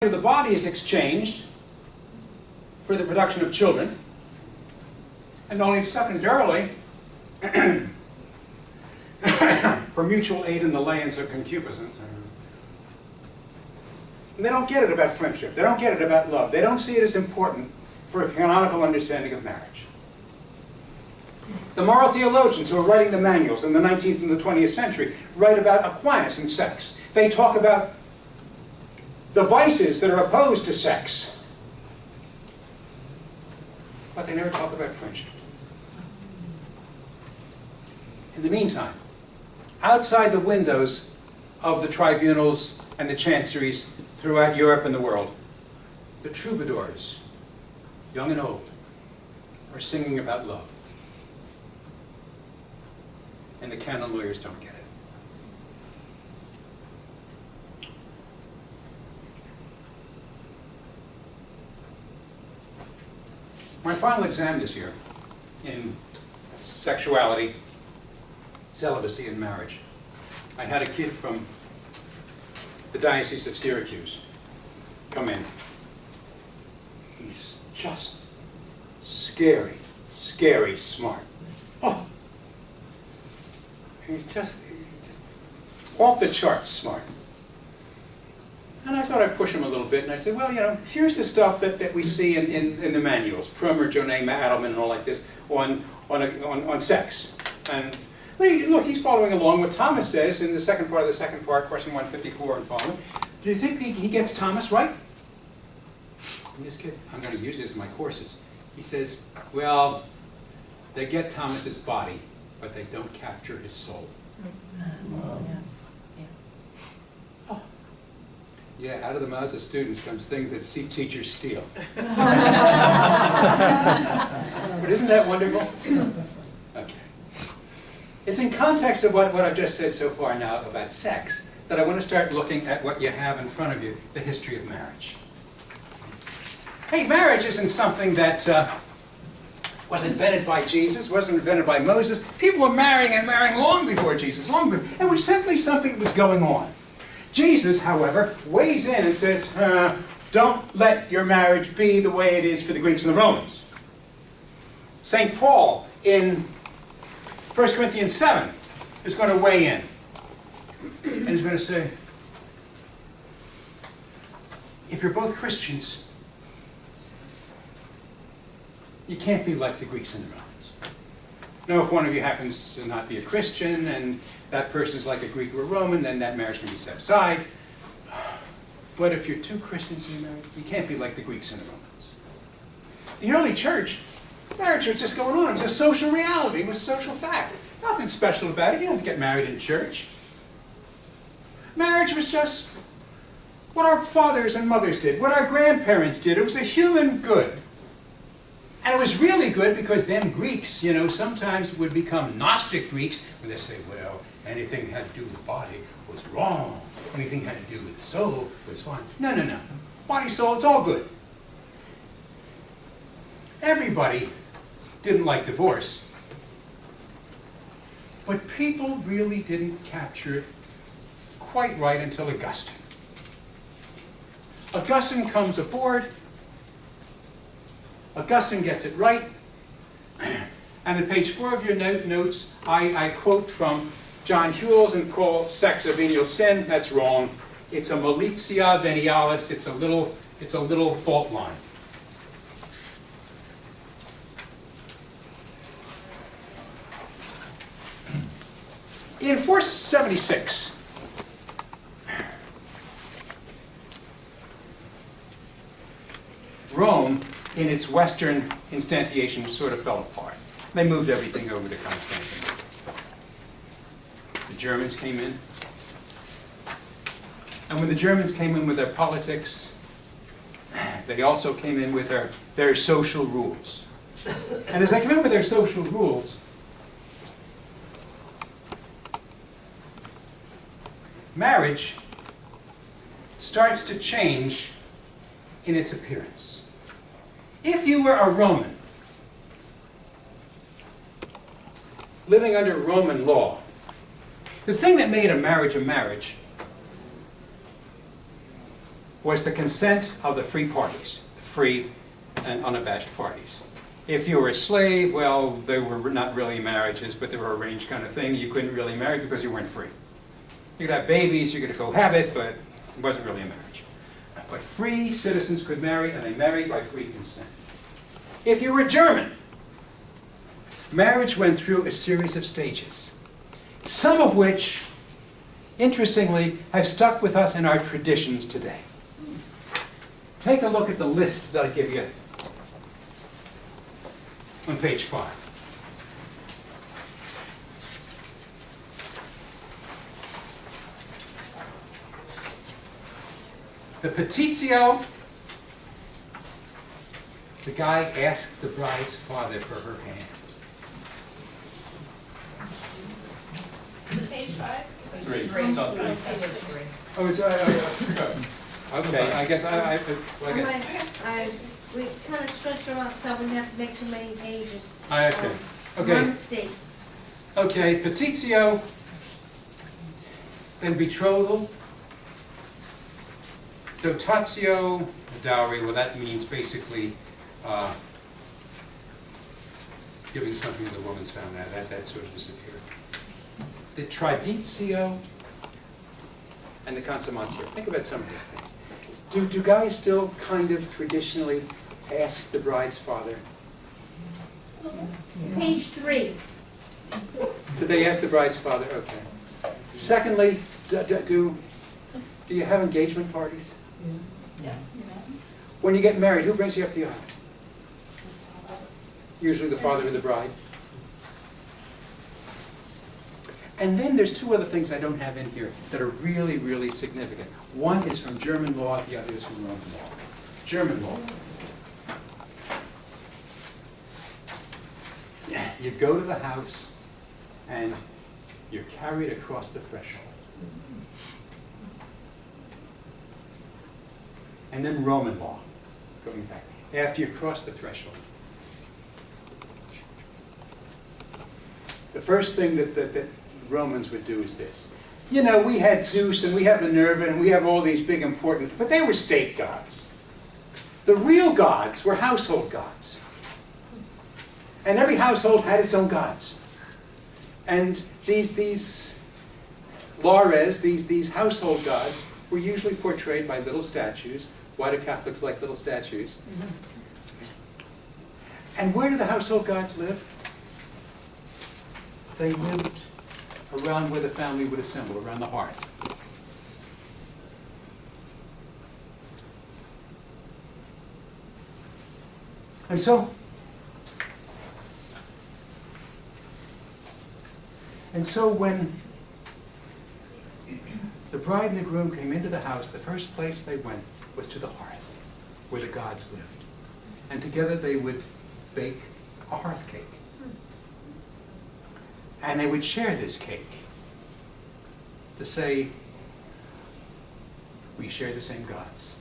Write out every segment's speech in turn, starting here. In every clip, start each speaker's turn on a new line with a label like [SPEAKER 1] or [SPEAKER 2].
[SPEAKER 1] The body is exchanged for the production of children, and only secondarily for mutual aid in the lands of concupiscence. And they don't get it about friendship. They don't get it about love. They don't see it as important for a canonical understanding of marriage. The moral theologians who are writing the manuals in the 19th and the 20th century write about Aquinas and sex. They talk about the vices that are opposed to sex. But they never talk about friendship. In the meantime, outside the windows of the tribunals and the chanceries throughout Europe and the world, the troubadours, young and old, are singing about love. And the canon lawyers don't get it. My final exam this year in sexuality, celibacy, and marriage, I had a kid from the Diocese of Syracuse come in. He's just scary smart. Oh, he's just off the charts smart. And I thought I'd push him a little bit, and I said, well, you know, here's the stuff that we see in the manuals, Prummer, Jonet, Adelman, and all like this, on sex. And look, he's following along what Thomas says in the second part of the second part, question 154 and following. Do you think he gets Thomas right? And this kid, I'm going to use this in my courses, he says, well, they get Thomas's body, but they don't capture his soul. Yeah, out of the mouths of students comes things that teachers steal. But isn't that wonderful? Okay. It's in context of what I've just said so far now about sex that I want to start looking at what you have in front of you, the history of marriage. Hey, marriage isn't something that was invented by Jesus, wasn't invented by Moses. People were marrying and marrying long before Jesus, long before. It was simply something that was going on. Jesus, however, weighs in and says, don't let your marriage be the way it is for the Greeks and the Romans. St. Paul in 1 Corinthians 7 is going to weigh in. And he's going to say, if you're both Christians, you can't be like the Greeks and the Romans. Now, if one of you happens to not be a Christian and that person's like a Greek or a Roman, then that marriage can be set aside. But if you're two Christians and you're married, you can't be like the Greeks and the Romans. The early church, marriage was just going on. It was a social reality. It was a social fact. Nothing special about it. You don't have to get married in church. Marriage was just what our fathers and mothers did, what our grandparents did. It was a human good. And it was really good because them Greeks, you know, sometimes would become Gnostic Greeks, where they say, well, anything that had to do with the body was wrong. Anything that had to do with the soul was fine. No. Body, soul, it's all good. Everybody didn't like divorce. But people really didn't capture it quite right until Augustine. Augustine comes aboard. Augustine gets it right. And at page 4 of your notes, I quote from John Hewells and call sex a venial sin. That's wrong. It's a malitia venialis. It's a little fault line. In 476, Rome, in its western instantiation, sort of fell apart. They moved everything over to Constantinople. The Germans came in. And when the Germans came in with their politics, they also came in with their social rules. And as they came in with their social rules, marriage starts to change in its appearance. If you were a Roman, living under Roman law, the thing that made a marriage was the consent of the free parties, the free and unabashed parties. If you were a slave, well, they were not really marriages, but they were arranged kind of thing. You couldn't really marry because you weren't free. You could have babies, you could cohabit, but it wasn't really a marriage. But free citizens could marry, and they married by free consent. If you were German, marriage went through a series of stages, some of which, interestingly, have stuck with us in our traditions today. Take a look at the list that I give you on page 5. The petitio, the guy asked the bride's father for her hand.
[SPEAKER 2] Page 5?
[SPEAKER 3] 3. It's on 3.
[SPEAKER 1] Oh, it's, I forgot. Okay, I guess
[SPEAKER 4] We kind of stretched them out so we didn't have to make so many pages.
[SPEAKER 1] Okay. Okay.
[SPEAKER 4] One mistake.
[SPEAKER 1] Okay, petitio, then betrothal, dotatio, dowry, well that means basically giving something to the woman's found out, that sort of disappeared. The traditio and the consummatio. Think about some of these things. Do guys still kind of traditionally ask the bride's father?
[SPEAKER 4] Page 3.
[SPEAKER 1] Do they ask the bride's father? Okay. Secondly, do you have engagement parties?
[SPEAKER 2] Yeah.
[SPEAKER 1] When you get married, who brings you up the aisle? Usually the father of the bride. And then there's two other things I don't have in here that are really, really significant. One is from German law, the other is from Roman law. German law. You go to the house and you're carried across the threshold. And then Roman law, going back. After you've crossed the threshold, the first thing that Romans would do is this. You know, we had Zeus and we have Minerva and we have all these big important, but they were state gods. The real gods were household gods. And every household had its own gods. And these lares, these household gods, were usually portrayed by little statues. Why do Catholics like little statues? And where do the household gods live? They lived around where the family would assemble, around the hearth. And so when the bride and the groom came into the house, the first place they went was to the hearth, where the gods lived. And together they would bake a hearth cake. And they would share this cake to say, we share the same gods.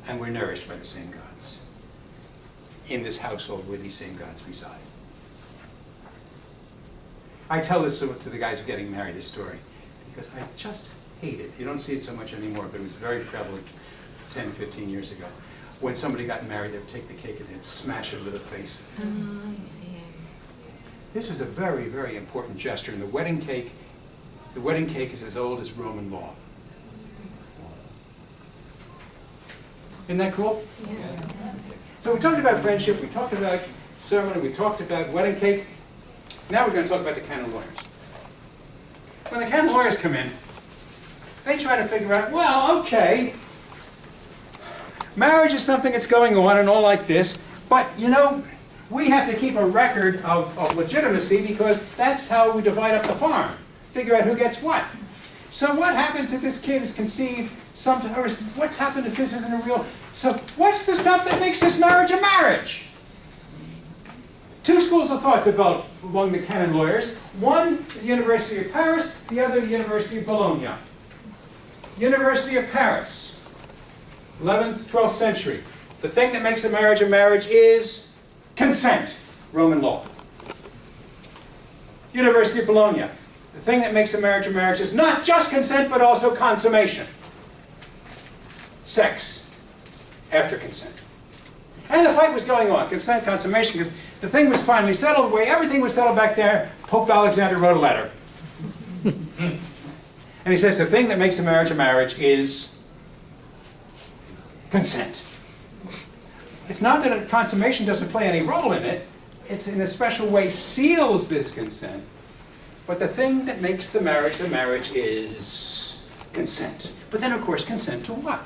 [SPEAKER 1] And we're nourished by the same gods in this household where these same gods reside. I tell this to the guys who are getting married, this story, because I just hate it. You don't see it so much anymore, but it was very prevalent 10, 15 years ago. When somebody got married, they would take the cake and they'd smash it with a face. This is a very, very important gesture. And the wedding cake is as old as Roman law. Isn't that cool?
[SPEAKER 4] Yes.
[SPEAKER 1] So we talked about friendship, we talked about ceremony, we talked about wedding cake. Now we're going to talk about the canon lawyers. When the canon lawyers come in, they try to figure out, well, okay, marriage is something that's going on and all like this, but you know, we have to keep a record of legitimacy because that's how we divide up the farm. Figure out who gets what. So what happens if this kid is conceived sometime, or what's happened if this isn't a real, so what's the stuff that makes this marriage a marriage? Two schools of thought developed among the canon lawyers. One, the University of Paris, the other, the University of Bologna. University of Paris, 11th, 12th century. The thing that makes a marriage is consent, Roman law. University of Bologna. The thing that makes a marriage is not just consent, but also consummation. sex after consent. And the fight was going on, consent, consummation, because the thing was finally settled. The way everything was settled back there, Pope Alexander wrote a letter. And he says the thing that makes a marriage is consent. It's not that a consummation doesn't play any role in it. It's in a special way seals this consent. But the thing that makes the marriage is consent. But then, of course, consent to what?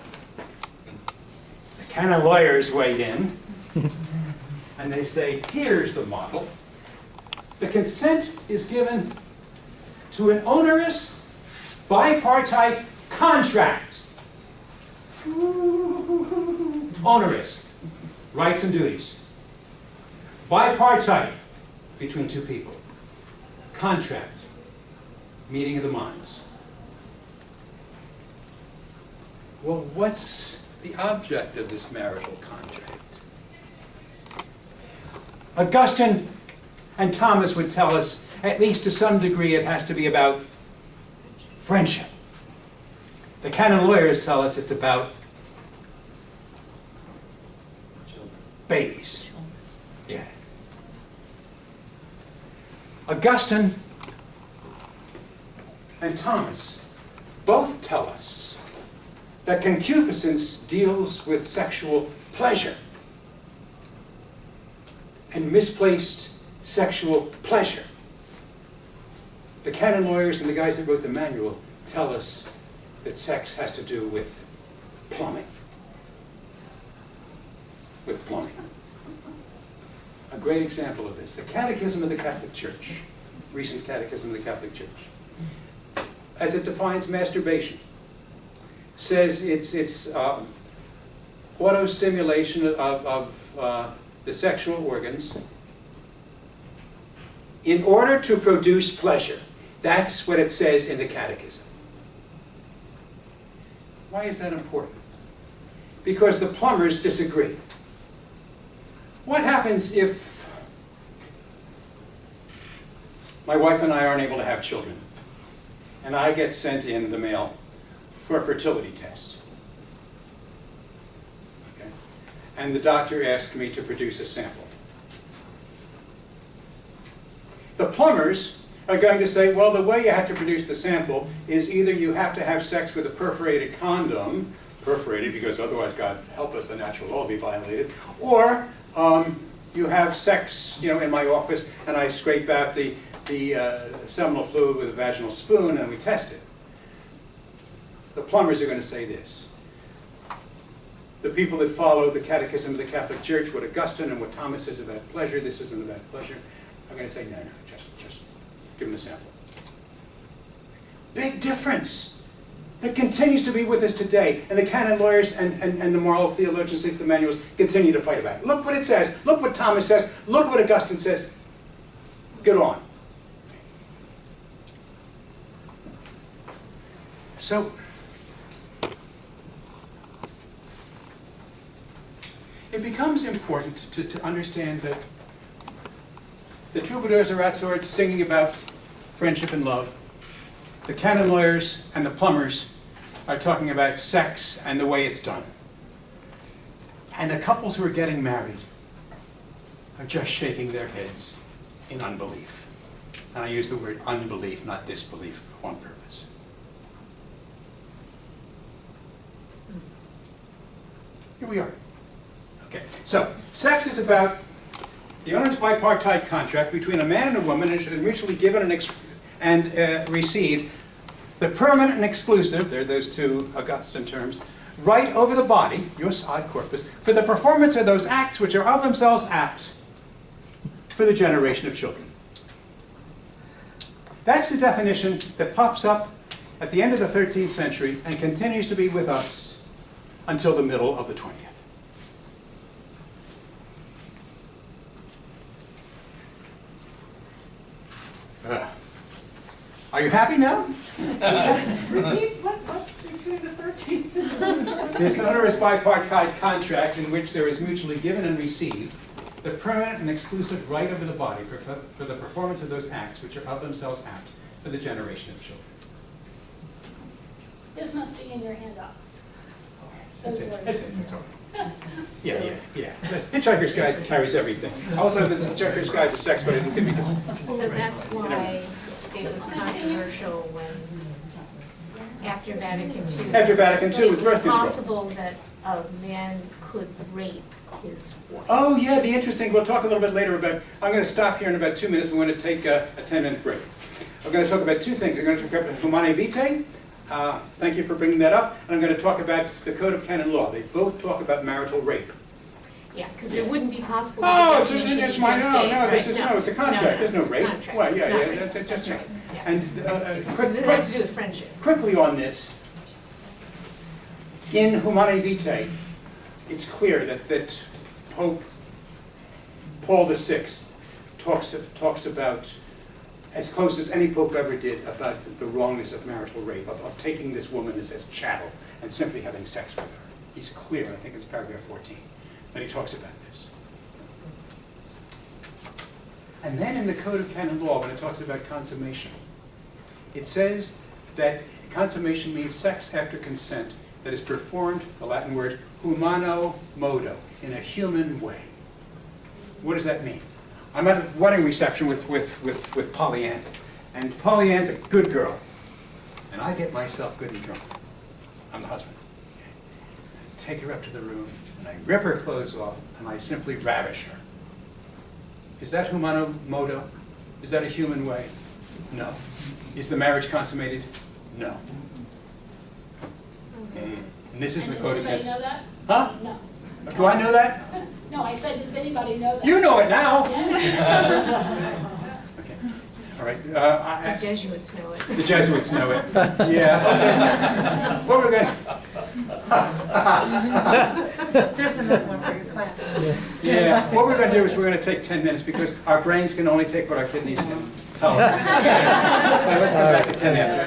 [SPEAKER 1] The canon lawyers weighed in, and they say, here's the model. The consent is given to an onerous, bipartite contract. Onerous, rights and duties. Bipartite, between two people. Contract, meeting of the minds. Well, what's the object of this marital contract? Augustine and Thomas would tell us, at least to some degree, it has to be about friendship. The canon lawyers tell us it's about babies. Yeah. Augustine and Thomas both tell us that concupiscence deals with sexual pleasure and misplaced sexual pleasure. The canon lawyers and the guys that wrote the manual tell us that sex has to do with plumbing. With plumbing. A great example of this, the Catechism of the Catholic Church, recent Catechism of the Catholic Church, as it defines masturbation, says it's auto-stimulation of the sexual organs in order to produce pleasure. That's what it says in the Catechism. Why is that important? Because the plumbers disagree. What happens if my wife and I aren't able to have children, and I get sent in the mail for a fertility test? Okay? And the doctor asks me to produce a sample. The plumbers are going to say, well, the way you have to produce the sample is either you have to have sex with a perforated condom, perforated because otherwise, God help us, the natural law will be violated, or you have sex, in my office, and I scrape out the seminal fluid with a vaginal spoon, and we test it. The plumbers are going to say this. The people that follow the Catechism of the Catholic Church, what Augustine and what Thomas says about pleasure, this isn't about pleasure, are going to say, no, just give them the sample. Big difference. That continues to be with us today. And the canon lawyers and the moral theologians of the manuals continue to fight about it. Look what it says. Look what Thomas says. Look what Augustine says. Get on. So, it becomes important to understand that the troubadours are at swords singing about friendship and love. The canon lawyers and the plumbers are talking about sex and the way it's done. And the couples who are getting married are just shaking their heads in unbelief. And I use the word unbelief, not disbelief, on purpose. Here we are. Okay, so sex is about the owner's bipartite contract between a man and a woman, and mutually given and received the permanent and exclusive, there are those two Augustine terms, right over the body, jus ad corpus, for the performance of those acts which are of themselves apt for the generation of children. That's the definition that pops up at the end of the 13th century and continues to be with us until the middle of the 20th. Are you happy now?
[SPEAKER 4] Repeat what's between the 13th.
[SPEAKER 1] This onerous bipartite contract in which there is mutually given and received the permanent and exclusive right over the body for the performance of those acts which are of themselves apt for the generation of children.
[SPEAKER 2] This must be in your handout.
[SPEAKER 1] Oh, yes. That's it. That's it. That's all. Yeah. The Hitchhiker's Guide carries everything. I also have this Hitchhiker's Guide to Sex, but I didn't give you this.
[SPEAKER 2] So that's why it was controversial when, after Vatican II.
[SPEAKER 1] After Vatican II with birth
[SPEAKER 2] it was
[SPEAKER 1] control.
[SPEAKER 2] possible that a man could rape his wife.
[SPEAKER 1] Oh, yeah, the interesting, we'll talk a little bit later about, I'm going to stop here in about 2 minutes. I'm going to take a 10-minute break. I'm going to talk about two things. I'm going to talk about Humanae Vitae. Thank you for bringing that up. And I'm going to talk about the Code of Canon Law. They both talk about marital rape.
[SPEAKER 2] Yeah, because it wouldn't be possible. with
[SPEAKER 1] Oh,
[SPEAKER 2] the
[SPEAKER 1] it's
[SPEAKER 2] definition
[SPEAKER 1] it's
[SPEAKER 2] you
[SPEAKER 1] my,
[SPEAKER 2] just
[SPEAKER 1] no,
[SPEAKER 2] gave,
[SPEAKER 1] no,
[SPEAKER 2] right?
[SPEAKER 1] this is, no, it's a contract. There's no
[SPEAKER 2] it's a
[SPEAKER 1] rape.
[SPEAKER 2] contract.
[SPEAKER 1] Well,
[SPEAKER 2] It's
[SPEAKER 1] yeah,
[SPEAKER 2] not
[SPEAKER 1] yeah,
[SPEAKER 2] rape.
[SPEAKER 1] that's
[SPEAKER 2] right.
[SPEAKER 1] right.
[SPEAKER 2] Yeah.
[SPEAKER 1] And
[SPEAKER 2] Because it has to do with friendship.
[SPEAKER 1] quickly on this, in Humanae Vitae, it's clear that Pope Paul VI talks about, as close as any pope ever did, about the wrongness of marital rape, of taking this woman as chattel and simply having sex with her. He's clear, I think it's paragraph 14, but he talks about this. And then in the Code of Canon Law, when it talks about consummation, it says that consummation means sex after consent that is performed, the Latin word, humano modo, in a human way. What does that mean? I'm at a wedding reception with Polly Ann, and Polly Ann's a good girl, and I get myself good and drunk. I'm the husband. I take her up to the room, and I rip her clothes off, and I simply ravish her. Is that humano modo? Is that a human way? No. Is the marriage consummated? No. And this is the
[SPEAKER 3] And
[SPEAKER 1] Code of
[SPEAKER 3] does anybody
[SPEAKER 1] Canon.
[SPEAKER 3] know that?
[SPEAKER 1] Huh?
[SPEAKER 3] No.
[SPEAKER 1] Do I know that?
[SPEAKER 3] No, I said, does anybody know that?
[SPEAKER 1] You know it now.
[SPEAKER 3] Yeah.
[SPEAKER 1] Okay. All right.
[SPEAKER 2] The Jesuits know it.
[SPEAKER 1] The Jesuits know it. Yeah. Okay. What we're going.
[SPEAKER 4] There's another one for your class.
[SPEAKER 1] Yeah. What we're going to do is we're going to take 10 minutes because our brains can only take what our kidneys can tolerate. So let's come back to 10 after.